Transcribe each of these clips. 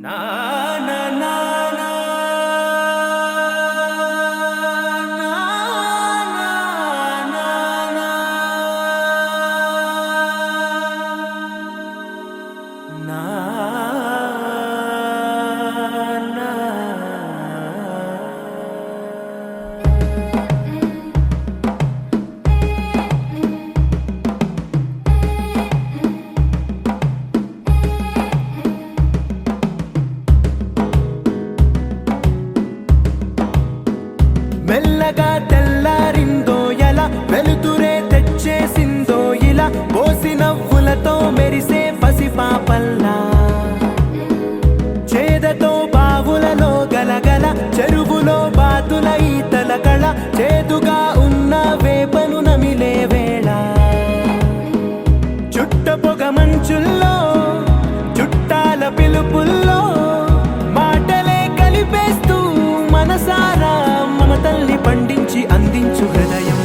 నా నా నా నా మెల్లగా తెల్లారిందో ఎలా వెలుతురే తెచ్చేసిందో ఇలా పోసి నవ్వులతో మెరిసే పసిపాపల్లా చేదతో బావులలో గలగల చెరువులో బాతుల ఈతల కళ చేదుగా ఉన్న వేపను నమిలే వేళ చుట్ట పొగ మంచుల్లో చుట్టాల పిలుపుల్లో మాటలే కలిపేస్తూ మనసారా మమతల్ని పండించి అందించు హృదయం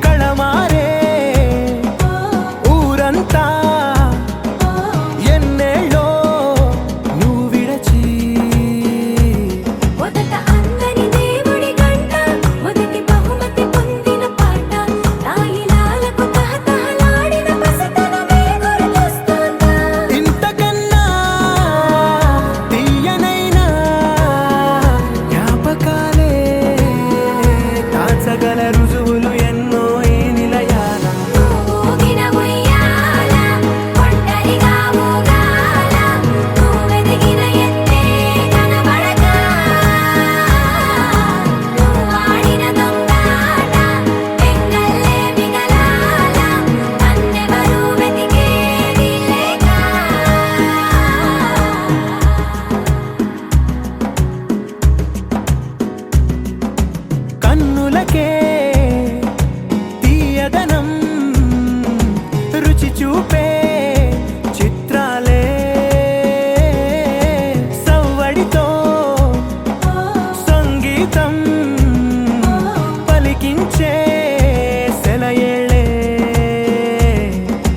కళమారే ఊరంతా ఎన్నేళ్ళో నువ్వు విడచి మొదట అందని దేవుడి గంట మొదటి బహుమతి పొందిన పాట తాయిలాలకు తహతహలాడిన పసితనమే గుర్తొస్తుందా ఇంతకన్నా తీయనైనా జ్ఞాపకాలే దాచగల రుజువులు ఎన్నో ఈ నిలయాల ఊగిన ఉయ్యాల ఒంటరిగా ఊగాల నువ్వెదిగిన ఎత్తే కనబడక నువ్వాడిన దొంగాట పెంగల్లే మిగలాల నన్నెవరూ వెతికేది లేక కన్నులకే తీయదనం రుచి చూపే చిత్రాలే సవ్వడితో సంగీతం పలికించే సెలయేళ్ళే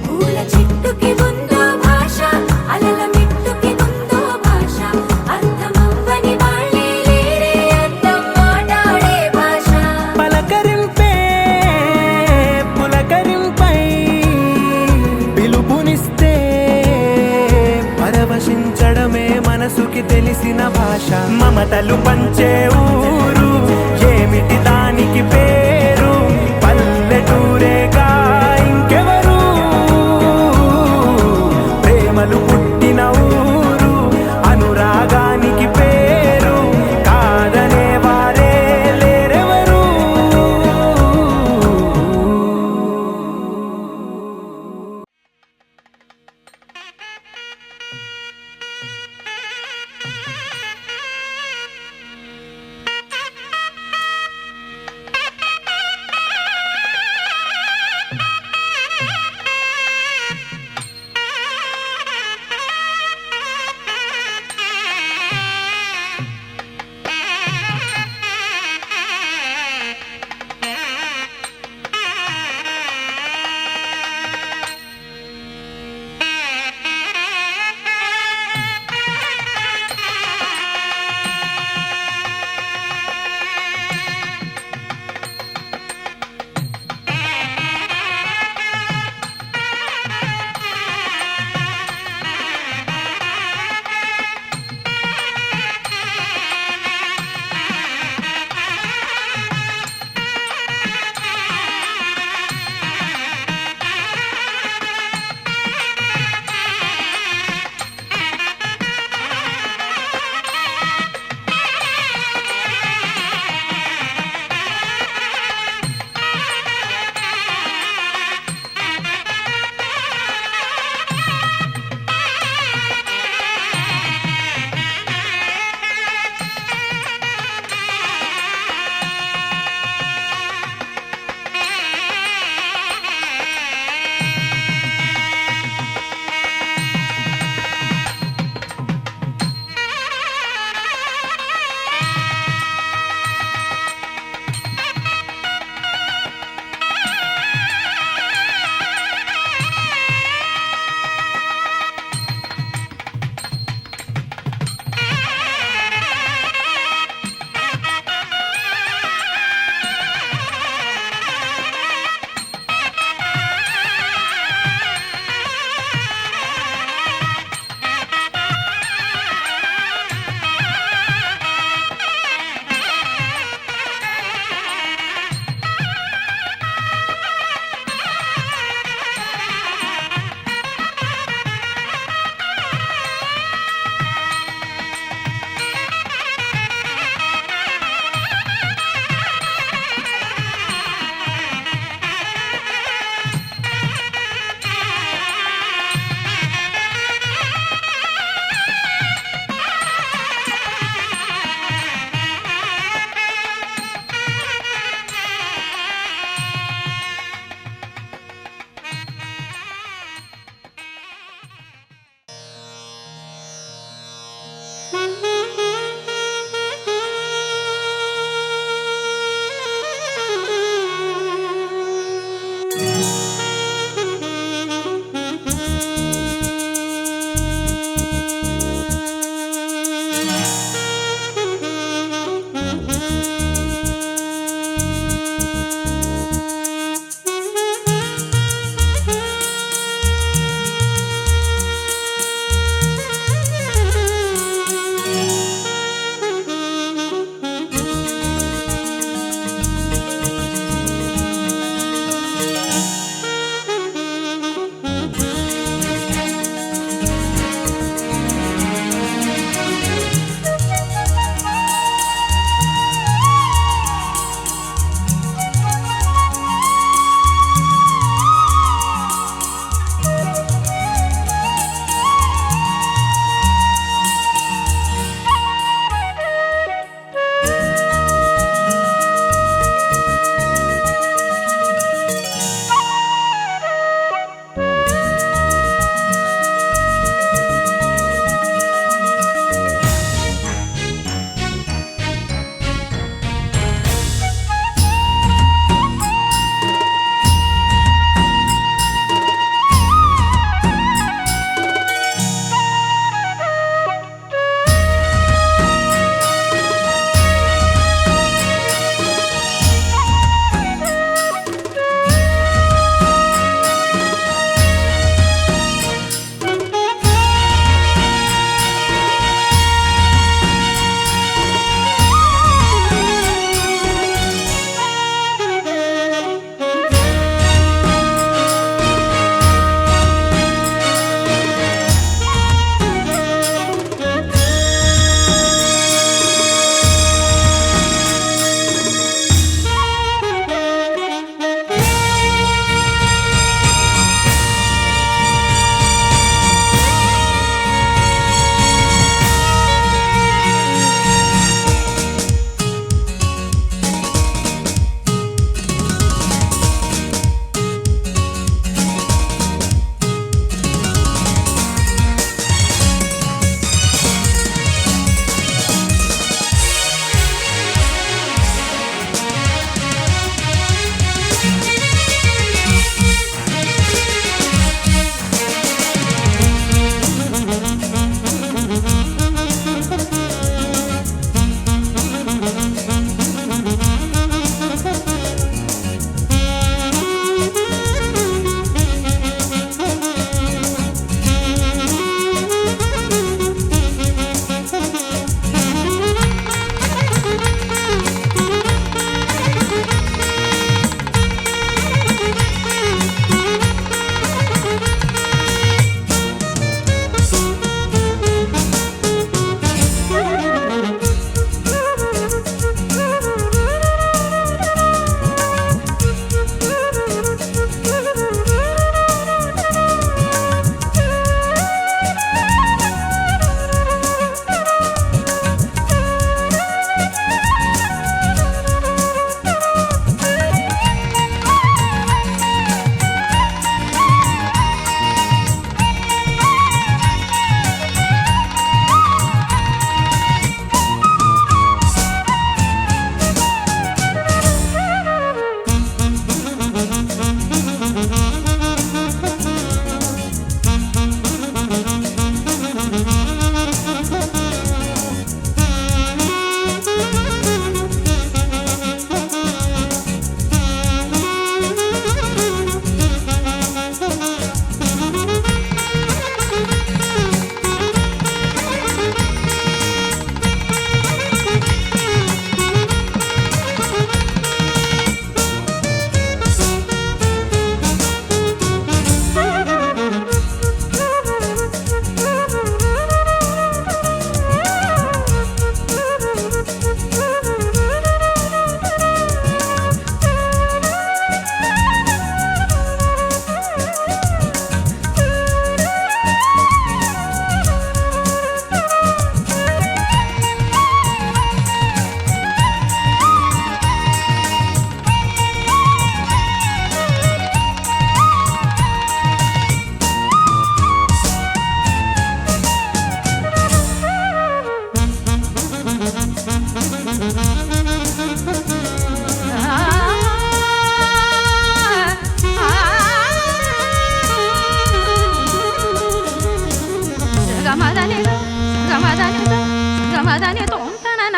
పూల చిట్టుకి ఉందో భాష అలల మిట్టుకి ఉందో భాష అర్థమవ్వని వాళ్ళే లేరే అర్థం మాట్లాడే భాష పలకరింపే పులకరింపై పిలుపునిస్తే పరవశించడమే మనసుకి తెలిసిన భాష మమతలు పంచే ఊరు ఏమిటి దానికి పేరు పల్లెటూరేగా ఇంకెవరు ప్రేమలు పుట్టిన ఊరు అనురాగానికి పేరు కాదనే వారే లేరెవరు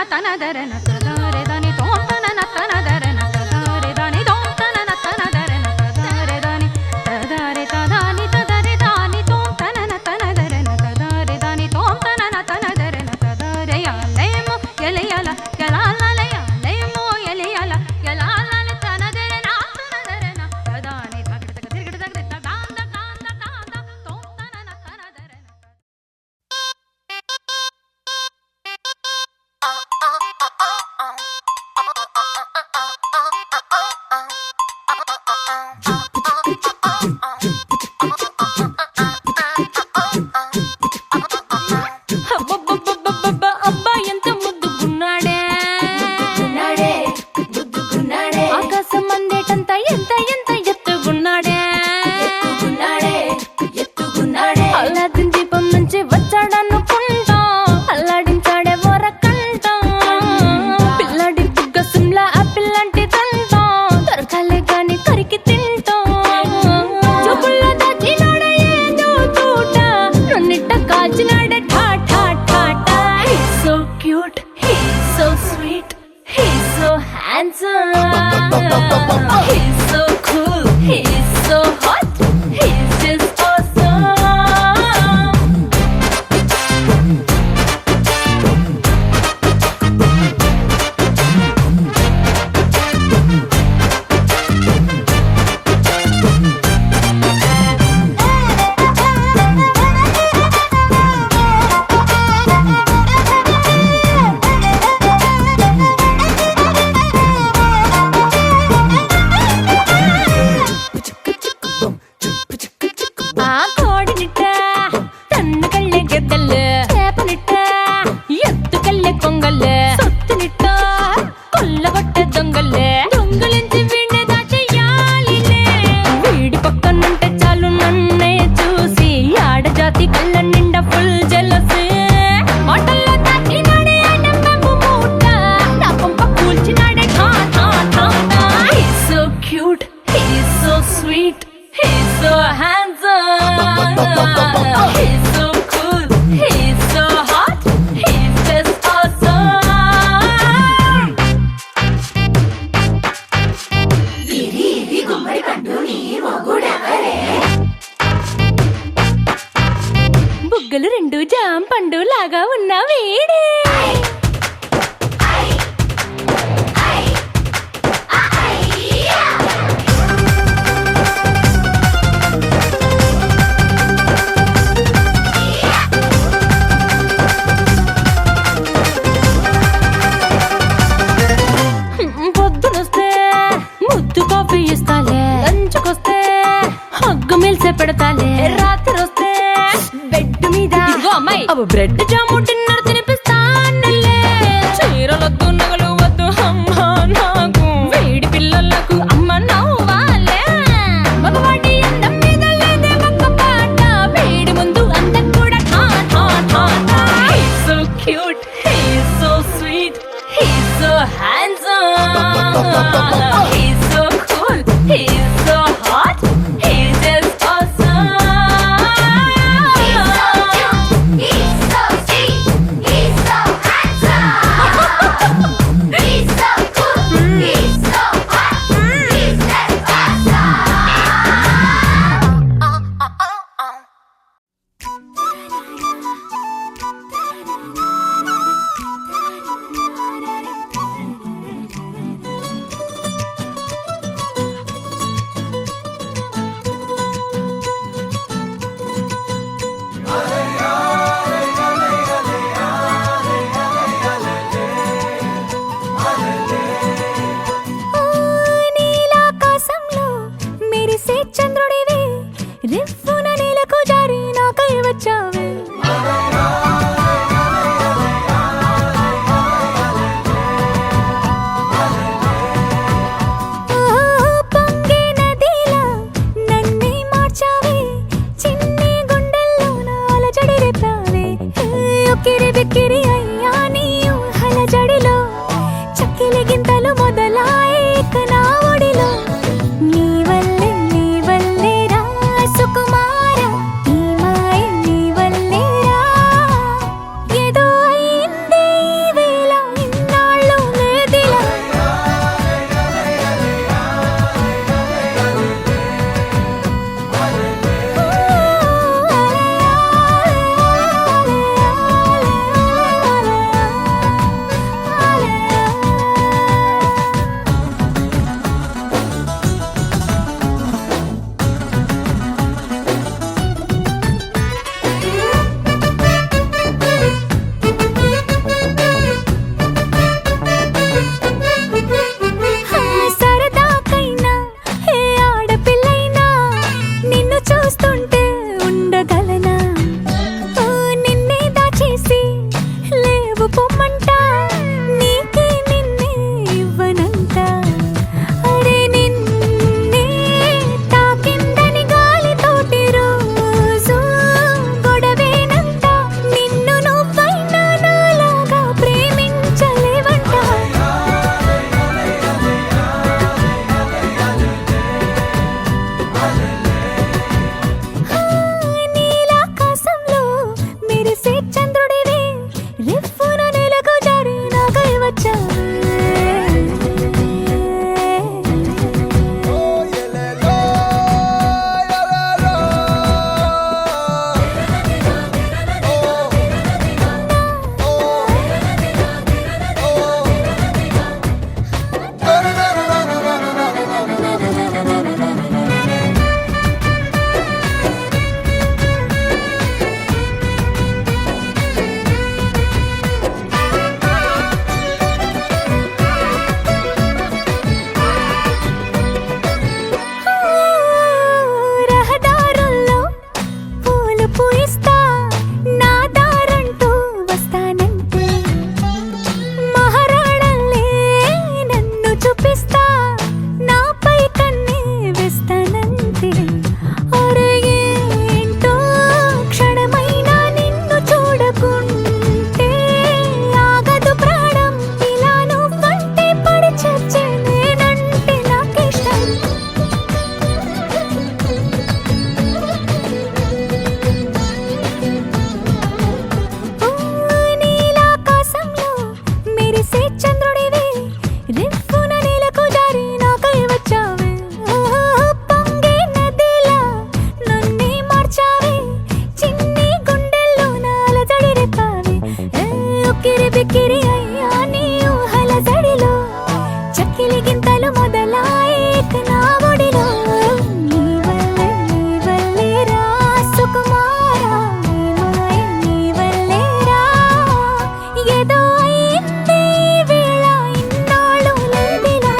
తనదరన తదరే దాని తోం తనన తనదరన తదరే దాని తోం తనన తనదరన తదరే దాని తదరే తదాని తదరే దాని తోం తనన తనదరన తదరే దాని తోం తనన తనదరన తదరే యాలేమో యలయల యలాలయ లేమో యలయల యలాలల తనదరన తనదరన తదాని తగడ తిరగడ తగడ తదాంద కాంద కాంద తోం తనన తనదరన అబ్బబ్బబ్బబ్బబ్బ అబ్బాయి ఎంత ముద్దుగున్నాడే గున్నాడే గుద్దుగున్నాడే ఆకాశం అందేటంత ఎంత ఎంత ఎత్తుగున్నాడే ఎత్తుగున్నాడే ఎత్తుగున్నాడే అల్లాదిన్ దీపం నుంచి వచ్చాడనుకుంటా అల్లాడించాడే వరకంట పిల్లాడి బుగ్గ సిమ్లా ఆపిల్ లాంటి దంట దొరకాలే గాని కరికి తింటా చూపుల్లో దాచినాడే ఏదో తూట నన్నిట్ట కాచినాడే ఠా ఠా ఠా ఠా He's so cute, he's so sweet, he's so handsome, he's so cool, he's so hot, he's just awesome. ఆ కోడినిట్ట తన్ను కళ్ళే గెద్దలు చేపనిట్ట ఎత్తు కళ్ళే కొంగల్లే సొత్తునిట్ట కొల్లగొట్టే దొంగల్లే దొంగలించి వీణ్ణి దాచేయాలిలే వీడి పక్కనుంటే చాలు నన్నే చూసి ఆడజాతి కళ్ళ నిండా ఫుల్ జెలసీ మాటల్లో దాచినాడే ఆనందపు మూట నా పంప కూల్చినాడే ఠా ఠా ఠా ఠా He's so cute, he's so sweet, he's so handsome, he's so cool, he's so hot, he's just awesome. ఇది ఇది గుమ్మడి పండు నీ మొగుడెవరే బుగ్గలు రెండు జాం పండు లాగా ఉన్న వీడే పొద్దునొస్తే ముద్దు కాఫీ ఇస్తాలే లంచ్కొస్తే హగ్గు మిల్సే పెడతాలే రాత్రి వస్తే బెడ్ మీద ఇదిగో అమ్మాయి అవి బ్రెడ్ జాము డిన్నర్ తినిపిస్తానులే చీరలొద్దు నగలు వద్దు అమ్మ నాకు వేడి పిల్లలకు అమ్మ నవ్వాలే మగవాడి అందం మీద లేదే ఒక్క పాట వేడి ముందు అందం కూడా ఠా ఠా ఠా ఠా He's so cute, he's so sweet, he's so handsome, he's so cool, he's so hot, he's just awesome. He's so sweet, he's so handsome, he's so cool, he's so hot, he's just awesome. మెరిసే చంద్రుడివి రివ్వున నేలకు జారి నాకై వచ్చావే పొంగే నదిలా నన్నే మార్చావే చిన్ని గుండెల్లో నాలజడి రేపావే ఉక్కిరి బిక్కిరి అయ్యా నీ ఊహల జడిలో చక్కిలి గింతలు మొదలాయే నా ఒడిలో నీ వల్లే రా సుకుమారా నీ మాయ నీ వల్లే రా ఏదో అయింది ఈ వేళ ఇన్నాళ్ళు లేదిలా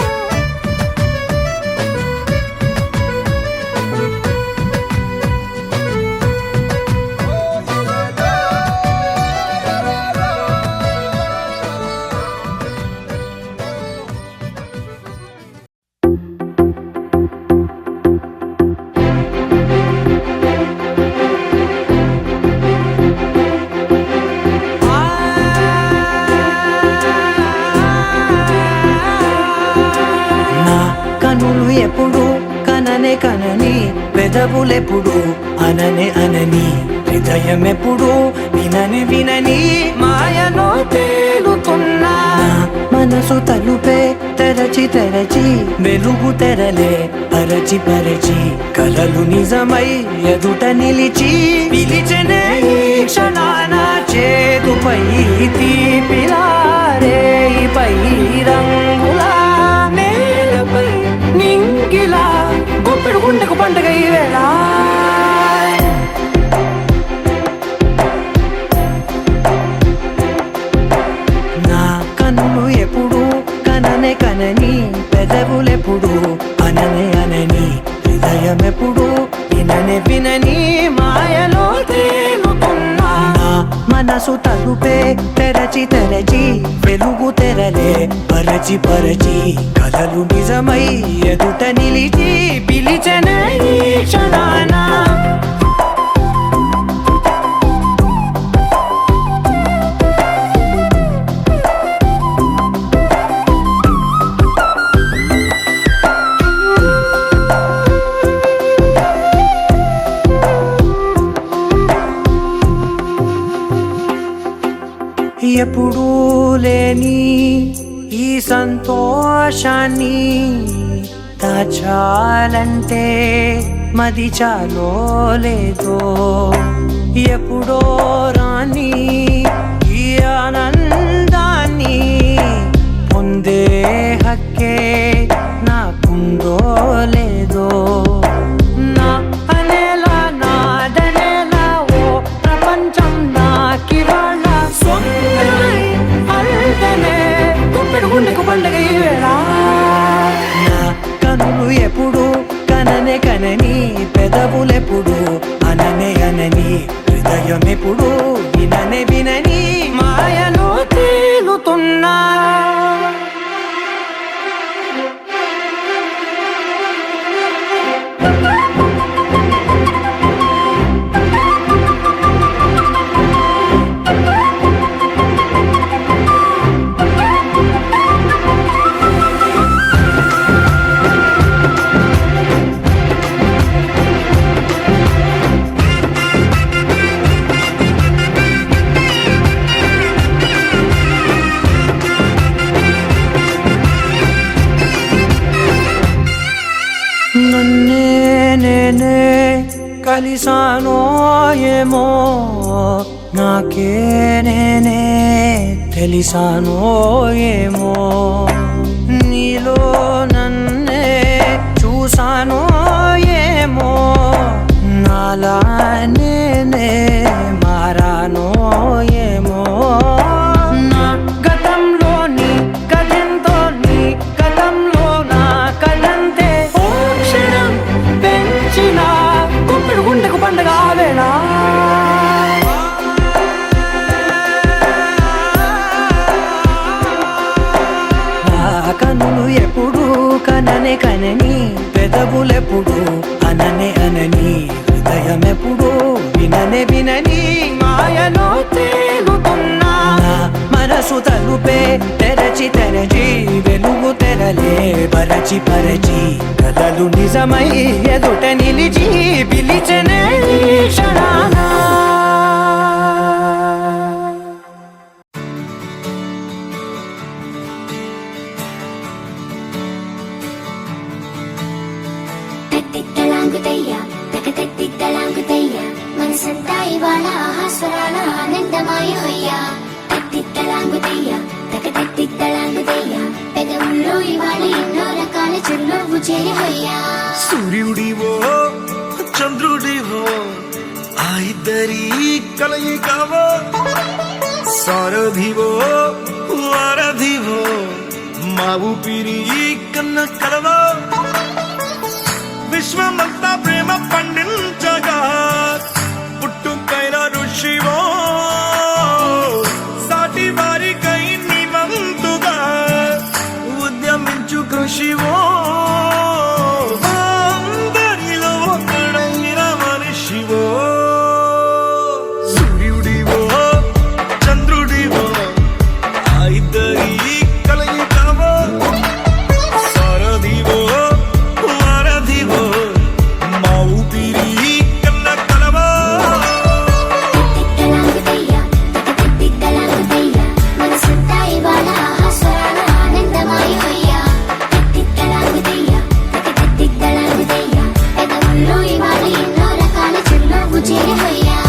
నా కనులు ఎప్పుడు కననే కనని పెదవులెప్పుడు అననే అనని హృదయం ఎప్పుడు వినని వినని మాయలో తేలుతున్నా నా మనసు తలుపే తెరచి తెరచి వెలుగు తెరలే పరచి పరచి కలలు నిజమై ఎదుట నిలిచి పిలిచెనే ఈ క్షణాన చేతుపై తీపిలారే పై రంగులా నేలపై నింగిలా గుప్పెడు గుండెకు పండగ ఈ వేళ నా కన్నులు ఎప్పుడు కననే కనని పెదవులెప్పుడు అననే అనని హృదయం ఎప్పుడు విననే వినని మాయలో తేలుతున్నా నా మనసు తలుపే తెరచి తెరచి వెలుగు తెరలే పరచి పరచి కలలు నిజమై ఎదుట నిలిచి పిలిచెనే ఈ క్షణాన ఎప్పుడూ లేని ఈ సంతోషాన్ని దాచాలంటే మది చాలో లేదో ఎప్పుడో రాని ఈ ఆనందాన్ని పొందే హక్కే నాకుందో లేదో నా అనేలా నాదనేలా ఓ ప్రపంచం నాకివాళ్ళ గుండెకు పండగ ఈ వేళ నా కనులు ఎప్పుడు కననే కనని పెదవులెప్పుడు అననే అనని హృదయం ఎప్పుడు విననే వినని మాయలో తేలుతున్నా నన్నే నేనే కలిసానో ఏమో నాకే నేనే తెలిసానో ఏమో నీలో నన్నే చూసానో ఏమో నాలా నేనే మారానో ఏమో నా గతంలోని కథంతో నీ గతంలో నా కథంతే ఓ క్షణం పెంచిన గుప్పెడు గుండెకు పండగ ఆవేళ కనులు ఎప్పుడు కననే కనని పెదవులెప్పుడు అననే అనని హృదయం ఎప్పుడు విననే వినని మాయలో తేలుతున్నా నా మనసు తలుపే తెరచి తెరచి వెలుగు తెరలే పరచి పరచి కలలు నిజమై ఎదుట నిలిచి పిలిచెనే ఈ క్షణాన తిత్తలాంగుతయ్య తక తిత్తలాంగుతయ్య మనసంతా ఇవాళ ఆహాస్వరాల ఆనందమాయ హొయ్యా తిత్తలాంగుతయ్య తక తిత్తలాంగుతయ్య పెదవుల్లో ఇవాళ ఎన్నో రకాల చిరునవ్వు చేరి హొయ్యా సూర్యుడివో చంద్రుడివో ఆ ఇద్దరి కలయికవో సారథివో వారధివో మా ఊపిరి కన్న కలవో విశ్వమంతా ప్రేమ పండించగా పుట్టుకైన ఋషివో సాటి వారికై నివంతుగా ఉద్యమించు కృషివో అందరిలో ఒకడైన మనిషివో సూర్యుడివో చంద్రుడివో ఆ ఇద్దరి కలయికవో సారథివో వారధివో మా ఊపిరి కన్న కలవో తిత్తలాంగుతయ్య తక తిత్తలాంగుతయ్య మనసంతా ఇవాళ ఆహాస్వరాల ఆనందమాయ హొయ్యా తిత్తలాంగుతయ్య తక తిత్తలాంగుతయ్య పెదవుల్లో ఇవాళ ఎన్నో రకాల చిరునవ్వు చేరి హొయ్యా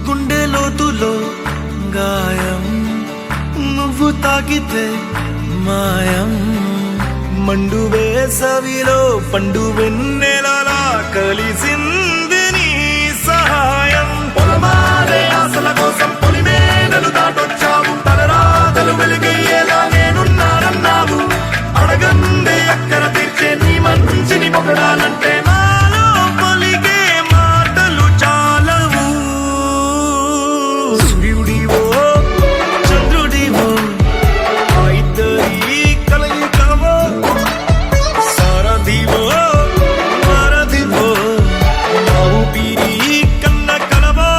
గుండె లోతులో గాయం నువ్వు తాకితే మాయం మండు వేసవిలో పండు వెన్నెలలా కలిసింది నీ సహాయం పొలమారే ఆశల కోసం పొలిమేనలు దాటొచ్చావు తలరాతలు వెలుగయ్యేలా నేనున్నానన్నావు అడగందే అక్కర తీర్చే నీ మంచిని పొగడాలంటే నాలో పలికే మాటలు చాలవు సూర్యుడివో చంద్రుడివో ఆ ఇద్దరి కలయికవో సారథివో వారధివో మా ఊపిరి కన్న కలవో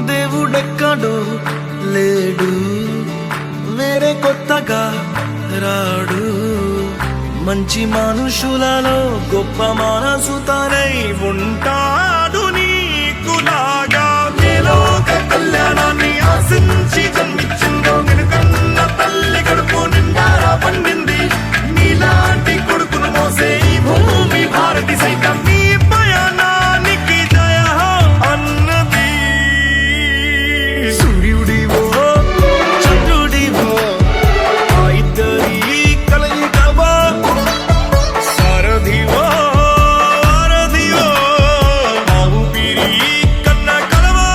దేవుడెక్కడో లేడు వేరే కొత్తగా రాడు మంచి మనుషులలో గొప్ప మనసు తనై ఉంటాడు నీకులాగా లోక కళ్యాణాన్ని ఆశించి జన్మించిందో నిన్నుకన్న తల్లి కడుపు నిండారా పండింది నీలాంటి కొడుకును మోసే ఈ భూమి భారతి సైతం నీ పయనానికి జయ అన్నది సూర్యుడివో చంద్రుడివో ఆ ఇద్దరి కలయికవో సారథివో వారధివో మా ఊపిరి కన్న కలవో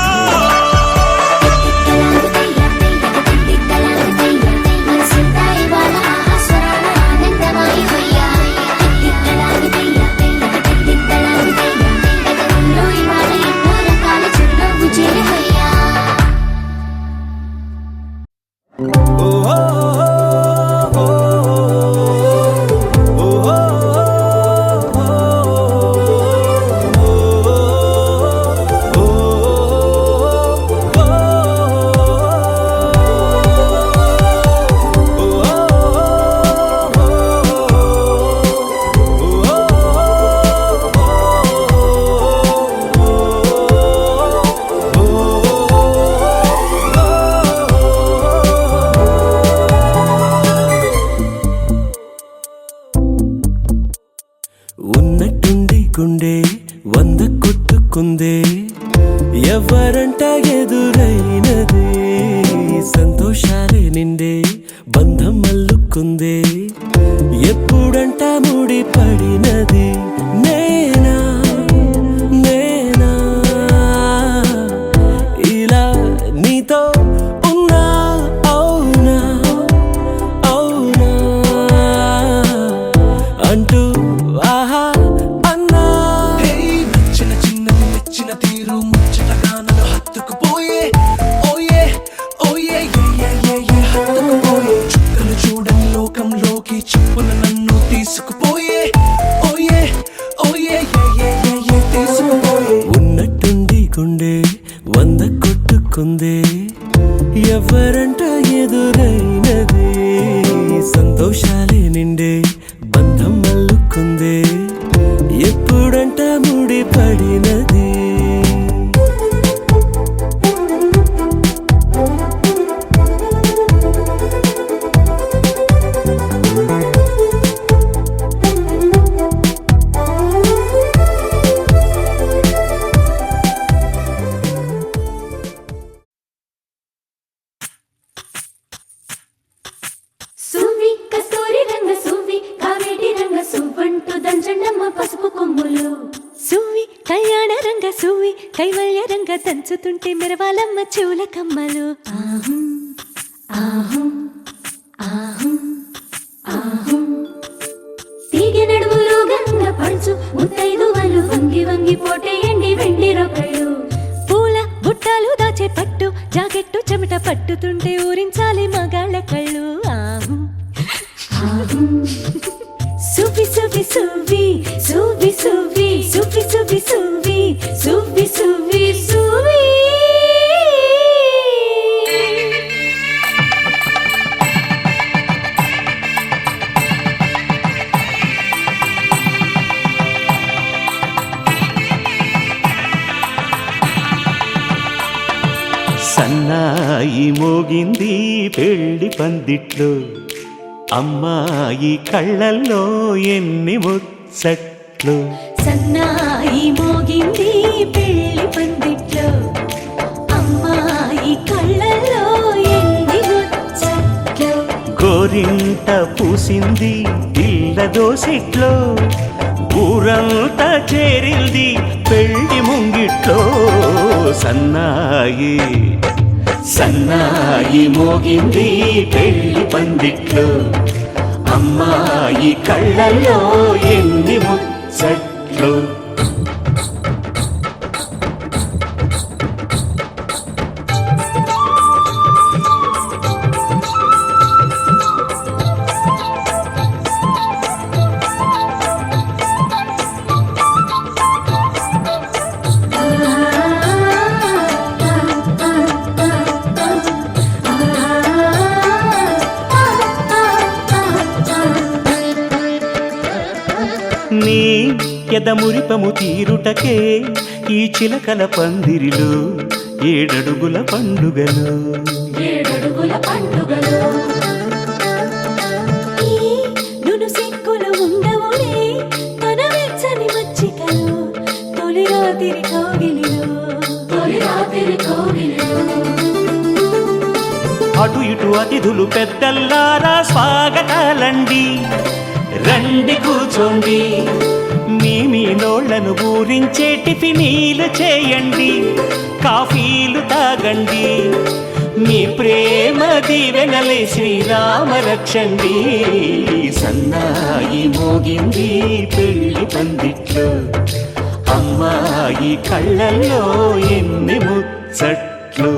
ఎదురైనది సంతోషాలే నిండే బంధం అల్లుకుందే ఎప్పుడంట ముడి పడినది సువ్వి కస్తూరి రంగ సువ్వి కావేటి రంగ సువ్వంటూ దంచండమ్మ పసుపు కొమ్ములు సువ్వి కళ్యాణ రంగ సువ్వి కైవల్య రంగ దంచుతుంటే మెరవాలమ్మ చెవుల కమ్మలు తీగె నడుములు గంగ పంచు ముత్తైదువలు వంగి వంగి పోటేయండి వెండి రొకళ్ళు పూల బుట్టాలు దాచే పట్టు జాకెట్టు చెమట పట్టుతుంటే ఊరించాలి మగాళ్ళ కళ్ళు సువ్వి సువ్వి సువ్వి సువ్వి సువ్వి సువ్వి సువ్వి సువ్వి సువ్వి సువ్వి సువ్వి సన్నాయి మోగింది పెళ్లి పందిట్లో అమ్మాయి కళ్ళల్లో ఎన్ని ముచ్చట్లు సన్నాయి మోగింది పెళ్లి పందిట్లో అమ్మాయి కళ్ళల్లో ఎన్ని ముచ్చట్లు గోరింట పూసింది ఇళ్ళ దోసిట్లో ఊరంతా చేరింది పెళ్లి ముంగిట్లో సన్నాయి సన్నాయి మోగింది పెళ్లి పందిట్లో అమ్మాయి కళ్ళల్లో ఎన్ని ముచ్చట్లు నీ ఎదమురిపము తీరుటకే ఈ చిలకల పందిరిలో ఏడడుగుల పండుగలు ఏడడుగుల పండుగలు నును సిక్కులు ఉండవులే తన వెచ్చని మచ్చికలు తొలి రాత్రి కోగిలిలో తొలి రాత్రి కోగిలిలో అటు ఇటు అతిథులు పెద్దల్లారా స్వాగతాలండి రండి కూర్చోండి మీ నోళ్లను ఊరించే టిఫినీలు చేయండి కాఫీలు తాగండి మీ ప్రేమ దీవెనలే శ్రీరామ రక్షండి సన్నాయి మోగింది పెళ్లి పందిట్లో అమ్మాయి కళ్ళల్లో ఎన్ని ముచ్చట్లు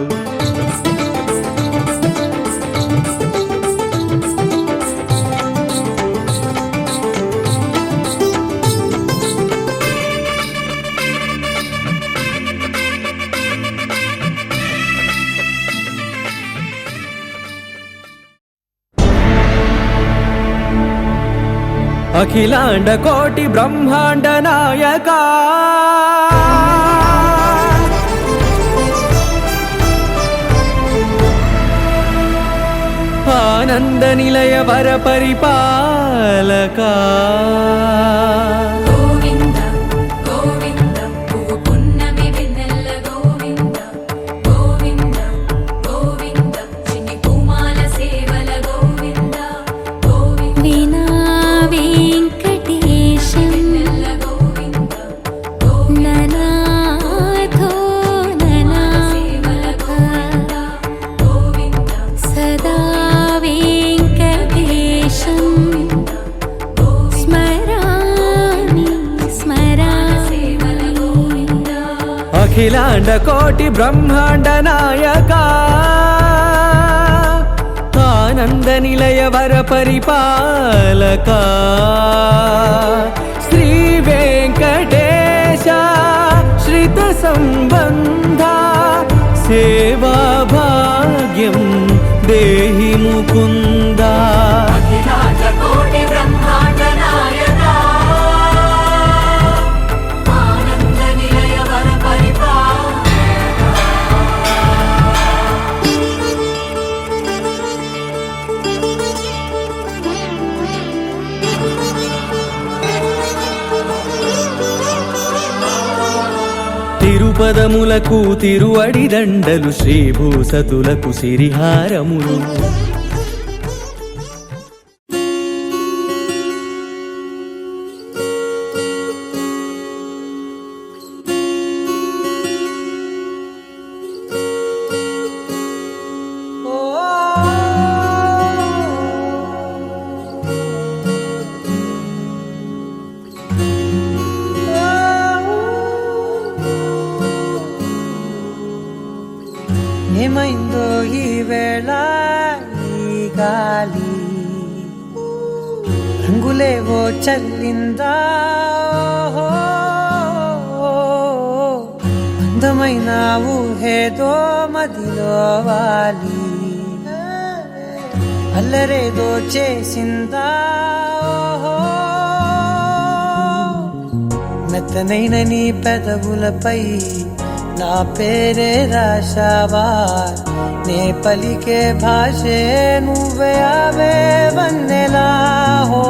అఖిలాండ కోటి బ్రహ్మాండ నాయక ఆనంద నిలయ వర పరిపాలక గోవింద గోవింద పువ్వు పున్నమి వెన్నెల గోవింద గోవింద గోవింద చిన్ని కుమాల సేవల గోవింద గోవింద వీణా వెంకటేశం వెన్నెల గోవింద ననాథో సేవల గోవింద గోవింద సదా వెంకటేశం స్మరామి సేవల గోవింద అఖిలాండ కోటి బ్రహ్మాండ నాయక ఆనంద నిలయ వర పరిపాలక శ్రీ వెంకటేశ శ్రిత సంబంధ సేవా భాగ్యం దే దేహి ముకుందా. తిరుపదములకు తిరువడిదండలు, శ్రీభూసతులకు సిరిహారములు. ఏమైందో ఈ వేళ ఈ గాలి, రంగులేవో చల్లిందా, అందమైన ఊహేదో మదిలో వాలి, అల్లరేదో చేసిందా, మెత్తనైన నీ పెదవులపై నా పేరే రాశావా, నే పలికే భాషే నువ్వే ఆవే వన్నెలా. హో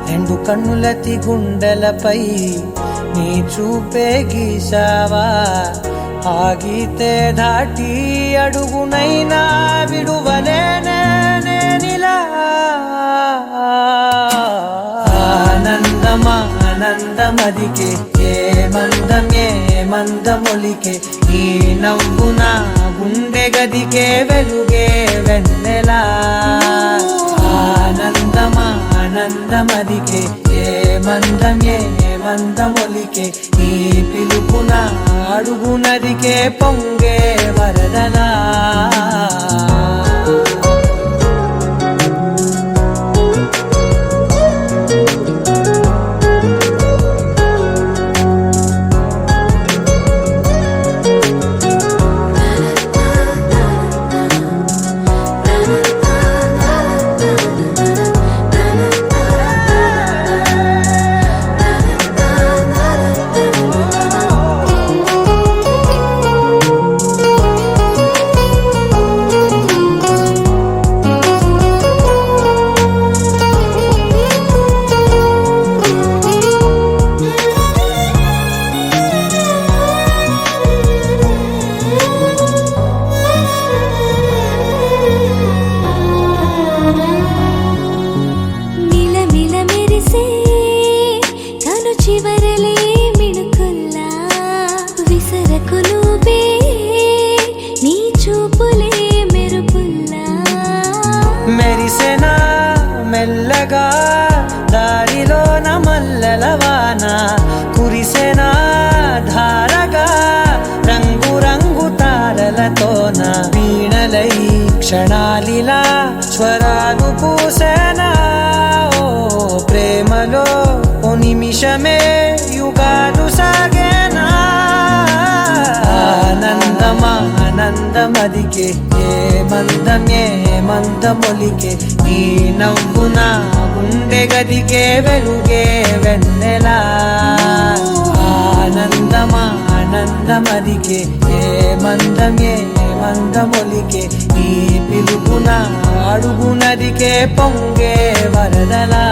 రెండు కన్నులతి గుండెలపై నీ చూపే గీశావా, ఆగితే దాటి అడుగునైనా విడువలేనే నేనిలా. ఆనందమా ఆనందమదికే ఏ మందమొలికే, ఈ నవ్వు నా గుండె గదికే వెలుగే వెన్నెలా. ఆనందమా ఆనందమదికే ఏ మందమొలికే, ఈ పిలుపున అడుగు నదికే పొంగే వరదలా. మెరిసెనా మెల్లగా దారిలోన మల్లెలవాన, కురిసెనా ధారగా రంగు రంగు తారలతోన, వీణలై క్షణాలిలా స్వరాలు పూసేనా. ఓ ప్రేమలో ఓ నిమిషమే యుగాలు సాగేనా. ఆనందమా ఆనందమదికే ఏ మందమొలికే, ఈ నవ్వు నా గుండె గదికే వెలుగే వెన్నెలా. ఆనందమా ఆనందమదికే ఏ మందమొలికే, ఈ పిలుపున అడుగు నదికే పొంగే వరదలా.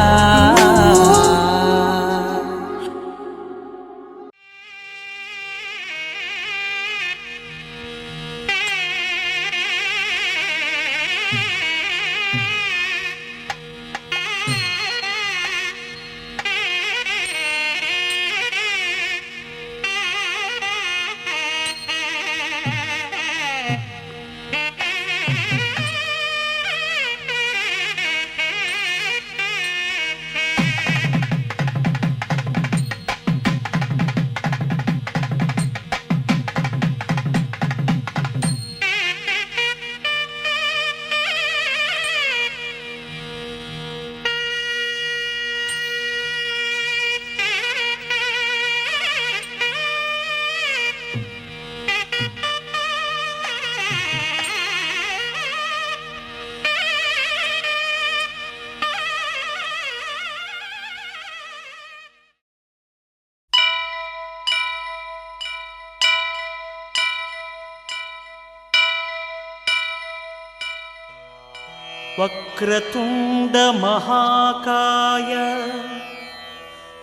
వక్రతుండ మహాకాయ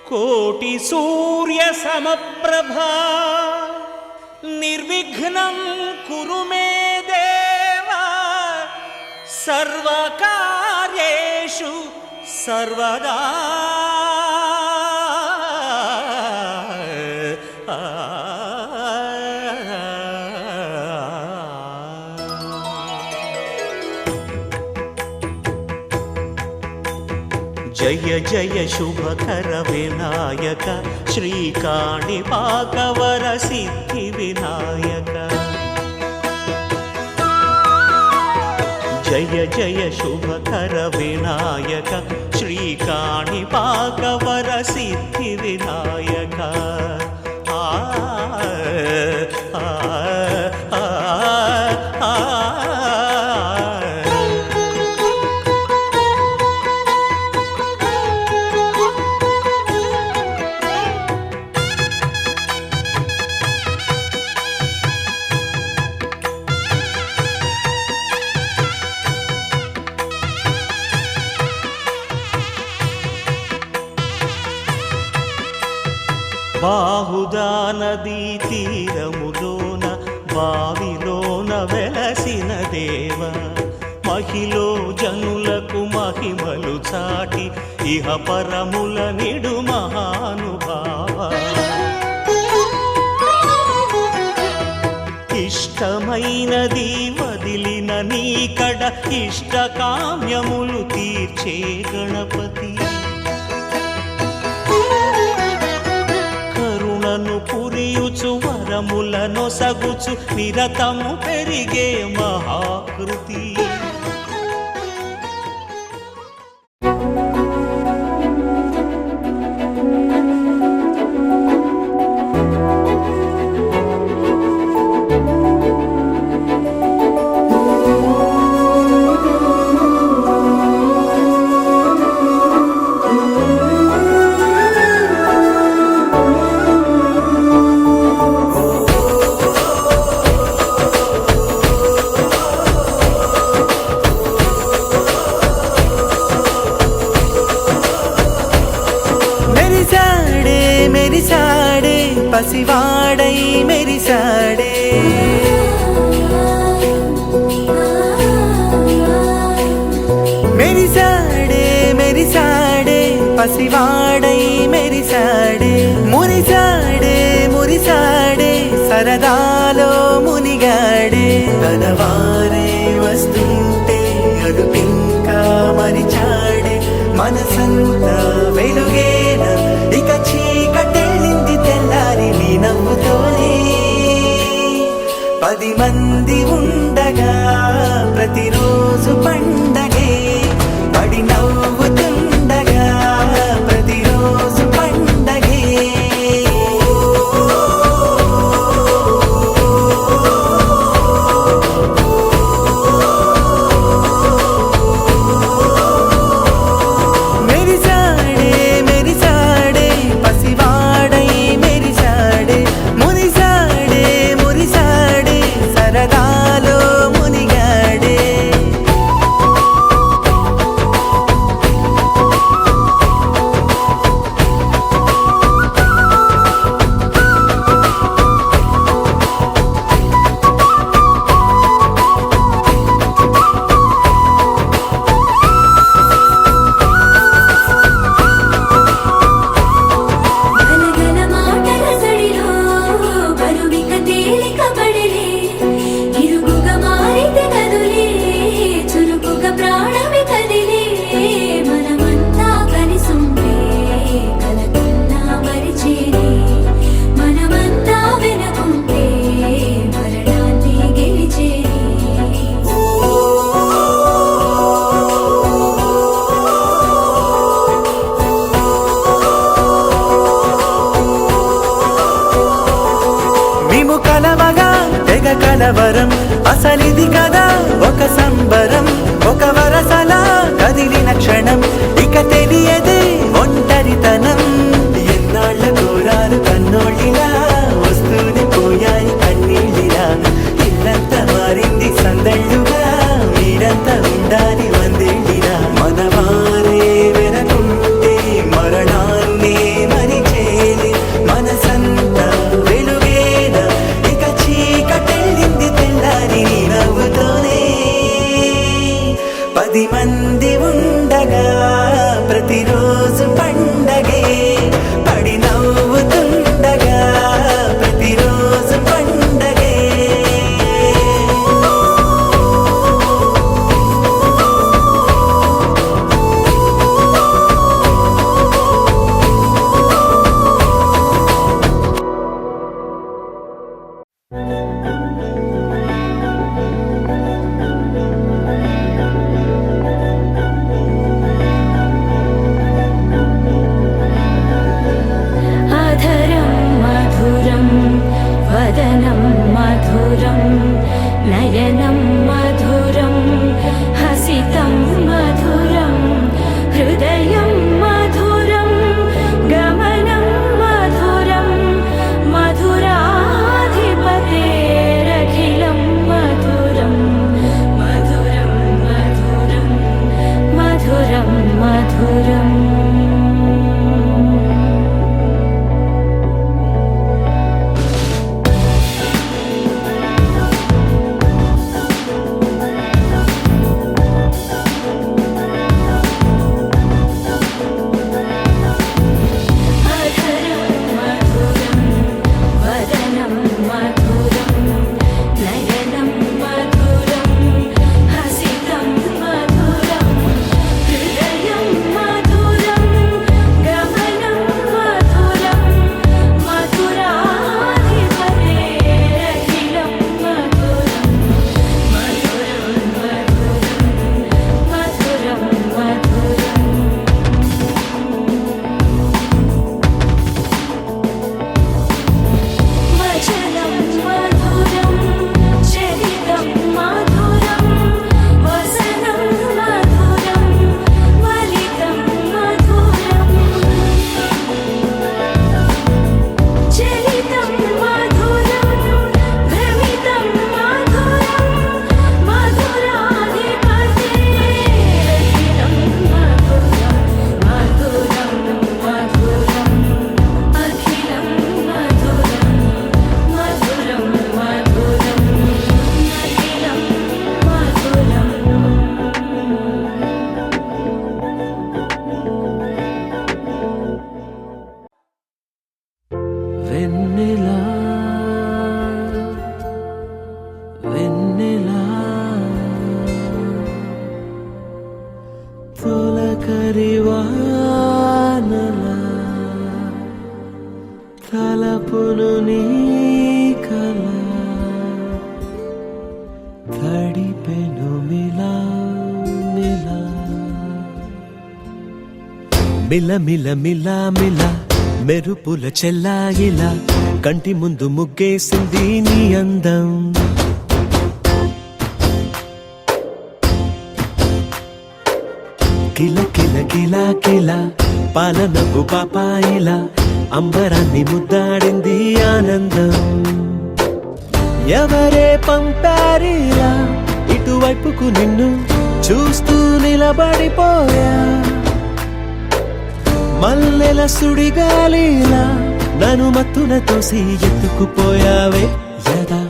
కోటి సూర్య సమప్రభా నిర్విఘ్నం కురు మే దేవ సర్వకార్యేషు సర్వదా. జయ జయ శుభకర వినాయక శ్రీకాణిపాకవర సిద్ధి వినాయక. జయ జయ శుభకర వినాయక శ్రీకాణిపాకవర సిద్ధి వినాయక. ఆ ఆ ఆ ఆ బాహుదా నదీ తీరములోన బావిలోన వెలసిన దేవ మహిలో జనులకు మహిమలు చాటి ఇహ పరముల నిడు మహానుభావ. ఇష్టమైనది వదిలిన నీకడ ఇష్టకామ్యములు తీర్చే గణపతి. పురియుచు వరములను సగుచు నిరతము పెరిగే మహాకృతి. పసివాడై మెరిసాడే మెరిసాడే మెరిసాడే పసివాడై మెరిసాడే మురిసాడే మురిసాడే సరదాలో మునిగాడే తనవారే వస్తుంటే అదుపింకా మరిచాడే మనసంతా వెలుగేన ఇక చీకటెళ్ళింది తెల్లారి నీ నవ్వుతోనే 10 మంది ఉండగా ప్రతిరోజు పండగే పడి నవ్వుతుండగా ప్రతిరోజు పండగే మెరిసాడే మెరిసాడే పసివాడై మెరిసాడే మురిసాడే మురిసాడే సరదాలో మునిగాడే గలగల మాటల సడిలో బరువిక తేలిక పడలే ఇరుగుగా మారితే కదులే చురుకుగా ప్రాణమి కదిలే మనమంతా కలిసుంటే కలకున్నా మరిచేనే మనమంతా వెనకుంటే మరణాన్ని గెలిచేనే మేము కలవగా తెగ కలవరం అసలిది కదా ఒక సంబరం ఒక వరసలా కదిలిన క్షణం ఇక తెలియదే ఒంటరితనం ఎన్నాళ్ళ కోరాలు కన్నోళ్ళిలా వస్తూనే పోయాయి కన్నీళ్ళిలా ఇల్లంతా మారింది సందళ్ళుగా మీరంతా ఉండాలి వందే కొద్ది మంది ఉండగా ప్రతిరోజు పండగే పడి నవ్వుతుండగా ప్రతిరోజు పండగే అధరం మధురం వదనం మధురం నయనం మధురం హసితం మధురం హృదయం మధురం గమనం మధురం మధురాధిపతేరఖిలం మధురం మధురం మధురం మధురం మధురం అధరం మధురం వదనం మధురం నయనం మధురం హసితం మధురం హృదయం మధురం గమనం మధురం మధురాధిపతేరఖిలం మధురం మధురం మధురం మధురం వచనం మధురం చరితం మధురం వసనం మధురం వలితం మధురం చరితం మధురం భ్రమితం మధురం మధురాధిపతేరఖిలం మధురం మధురం మధురం అఖిలం మధురం మధురం మధురం అఖిలం మధురం వెన్నెలా వెన్నెలా తొలకరి వానలా తలపును నీ కల తడిపెను మిలా మిలా మిల మిల మిల మిల మెరుపుల చెల్లాయిలా కంటి ముందు ముగ్గేసింది నీ అందం కిల కిల కిల కిల పాలనకు పాపాయిలా అంబరాన్ని ముద్దాడింది ఆనందం ఎవరే పంపారిలా ఇటువైపుకు నిన్ను చూస్తూ నిలబడిపోయా మల్లెల సుడిగాలిలా నన్ను మత్తున తోసి ఎత్తుకుపోయావే యదా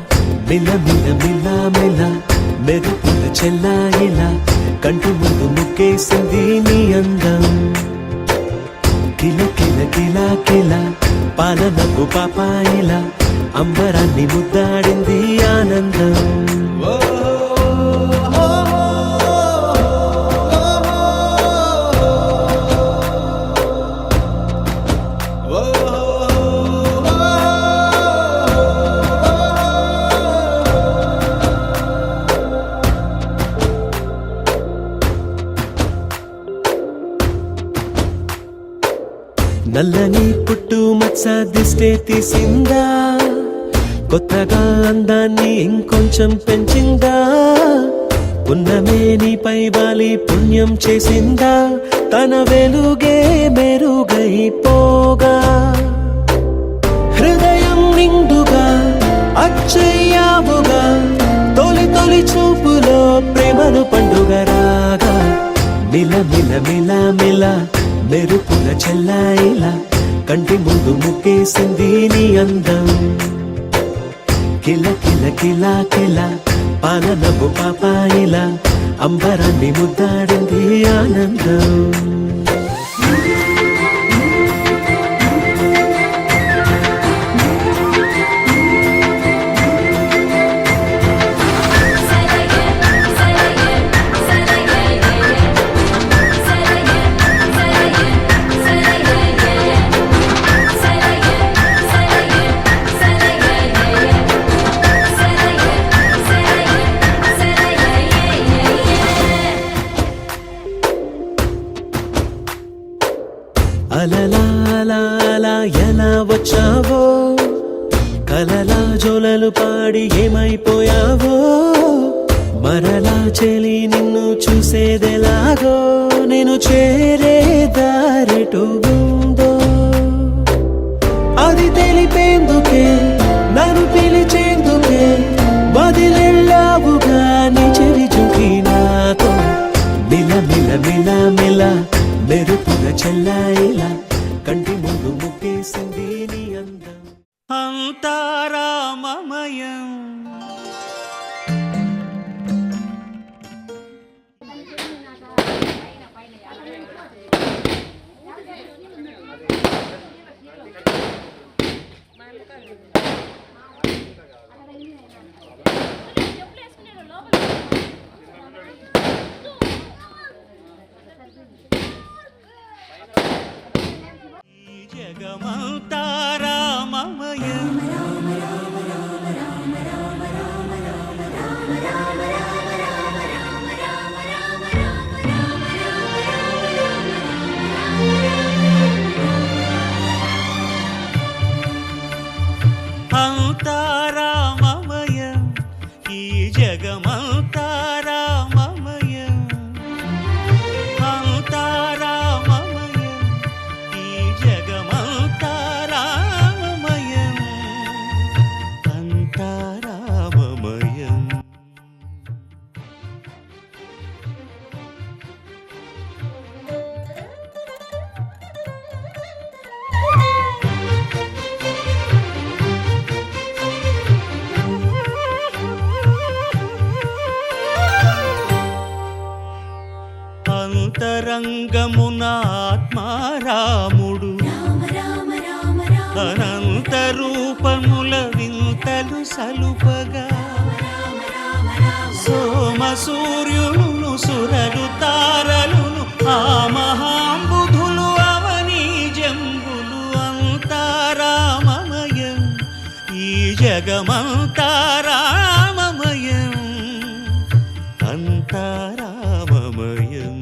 మిల మిల మిల మిల మెరుపుల చెల్లాయిలా కంటి ముందు ముగ్గేసింది నీ అందం కిల కిల కిల కిల పాలనకు పాపాయిలా అంబరాన్ని ముద్దాడింది ఆనందం నల్లని పుట్టు మచ్చ దిష్టే తీసిందా కొత్తగా అందాన్ని ఇంకొంచెం పెంచిందా ఉన్నమే నీపై వాలి పుణ్యం చేసిందా తన వెలుగే మెరుగైపోగా హృదయం నిండుగా అచ్చయ్యావుగా తొలి తొలి చూపులో ప్రేమను పండుగ రాగా మిల మిల మిల మిల మెరుపుల చెల్లాయిలా కంటి ముందు ముగ్గేసింది నీ అందం కిల కిల కిల కిల పాలనపు పాపాయిలా అంబరాన్ని ముద్దాడింది ఆనందం. అలలా ఎలా వచ్చావో, కలలా జోలలు పాడి ఏమైపోయావో, మరలా చెలి నిన్ను చూసేదెలాగో, నేను చేరే దారెటు ఉందో అది తెలిపేందుకే, నన్ను పిలిచేందుకే వదిలెళ్ళావుగా నీ చెవి చూకి నాతో. మిల మిల మిల మిల మెరుపుల చెల్లాయిలా కంటి ముందు ముప్పేసింది నీ అందం. అంతారామమయం జగమంతారామమయం అంతారామమయం ఈ జగమంతారామమయం. అంతారామమయం ఈ జగమంతారామమయం. అంతారామమయం. అంతరంగమున ఆత్మారాముడు అనంత రూపముల వింతలు సలుపగా, సోమ సూర్యులను సురలు తారలును ఆ మహాంబుధులు అవనీ జంబులు. అంతారామమయం ఈ జగమంతారామమయం. అంతారామమయం.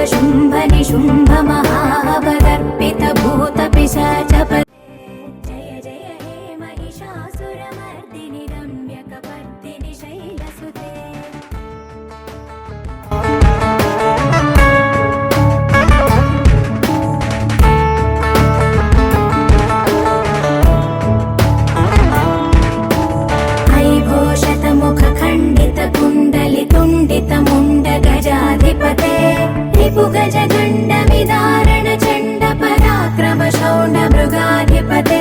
शुम्भ निशुम्भ महावदर्पित भूत पिशाच जय जय हे महिषासुरमर्दिनि रम्यकपर्दिनि शैलसुते मुण्डगजाधिपते रिपुगज दण्डविदारण चण्ड पराक्रम शौण्ड मृगाधिपते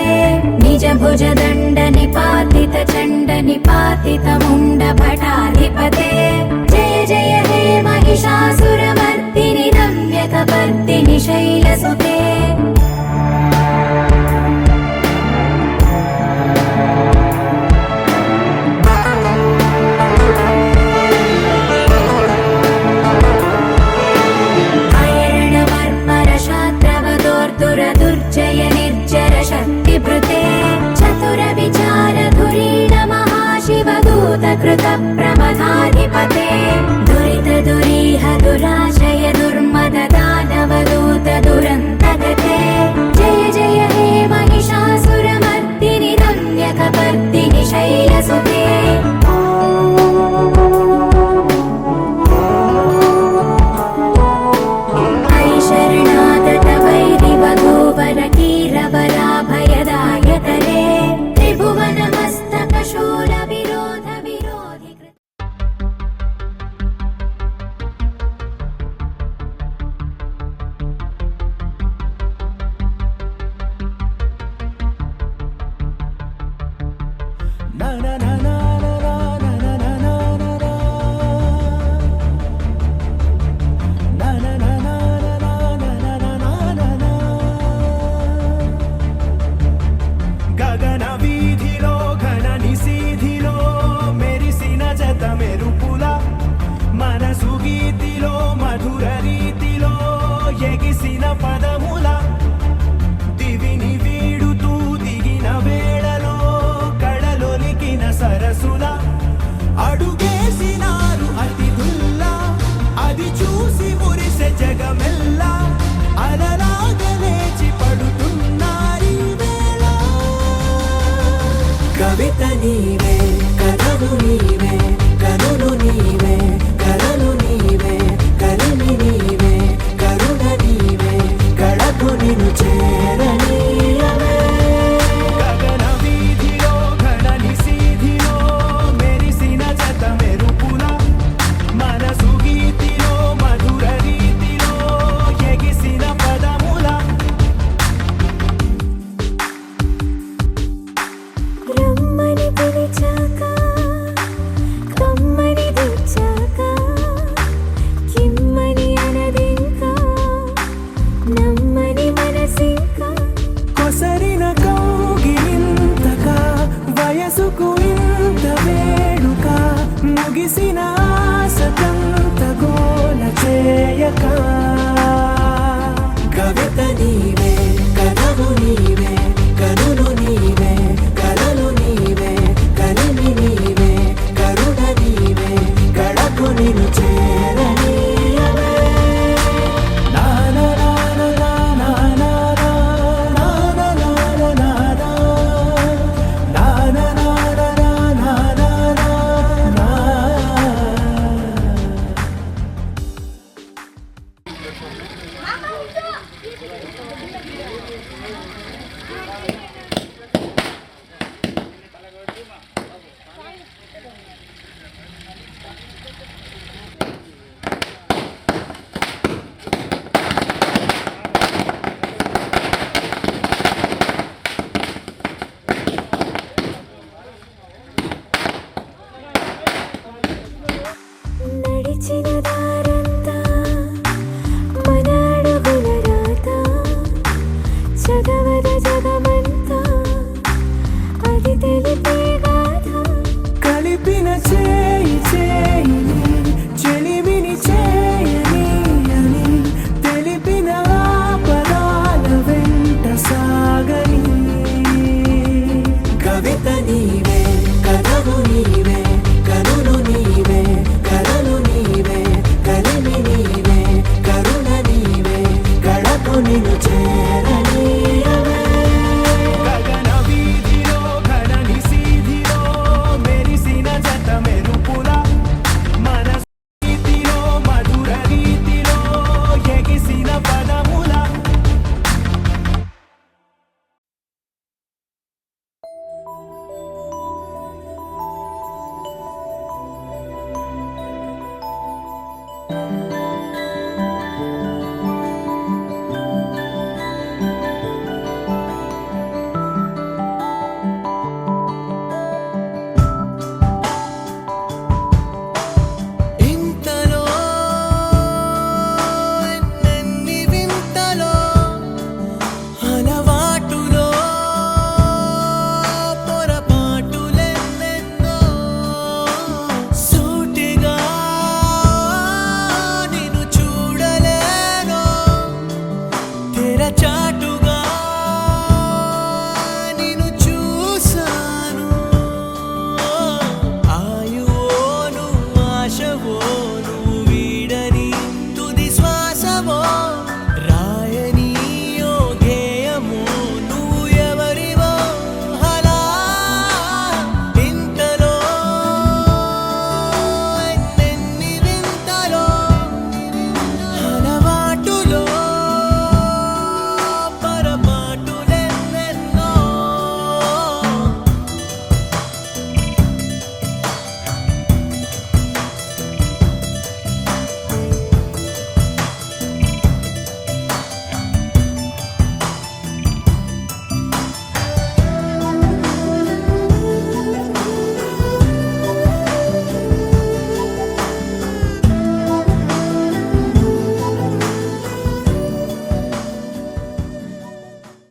निज भुज दण्ड निपातित चण्ड निपातित मुण्ड भटाधिपते जय जय हे महिषासुरमर्दिनि रम्यकपर्दिनि शैलसुते दुर्जय निर्जर शक्तिभृते चतुर विचार धुरीण महाशिवदूत कृत प्रमथाधिपते दुरित दुरीह दुराशय दुर्मद दानवदूत दुरन्तगते जय जय हे Mahishasuramardini रम्यकपर्दिनि शैलसुते वरकीरवराभयदायकरे त्रिभुवनमस्तकशूलविरोध विरोधि na na na na గగన వీధిలో ఘన నిశీధిలో మెరిసిన జత మెరుపుల మనసు గీతిలో మధుర రీతిలో ఎగిసిన పదముల దివిని వీడుతూ దిగిన వేళలో కళలొలికిన సరసుల అడుగేసినారు అతిథుల్లా అది చూసి మురిసె జగమెల్లా అలలాగా లేచి పడుతున్నారీ వేళ కవిత నీవే కథలు నీవే కనులు నీవే కలలు నీవే కలిమి నీవే కరుణ నీవే కళకు నిన్ను చేరనీయవే గగన వీధిలో ఘన నిశీధిలో మెరిసిన జత మెరుపుల మనసు గీతిలో మధుర రీతిలో ఎగిసిన పదముల రమ్మని పిలిచాక కమ్మని తెచ్చాక కిమ్మని అనదింకా నమ్మని మనసింకా కొసరిన కౌగిలింతగా వయసుకు ఇంత వేడుక ముగిసిన ఆశ తంత గోల చేయక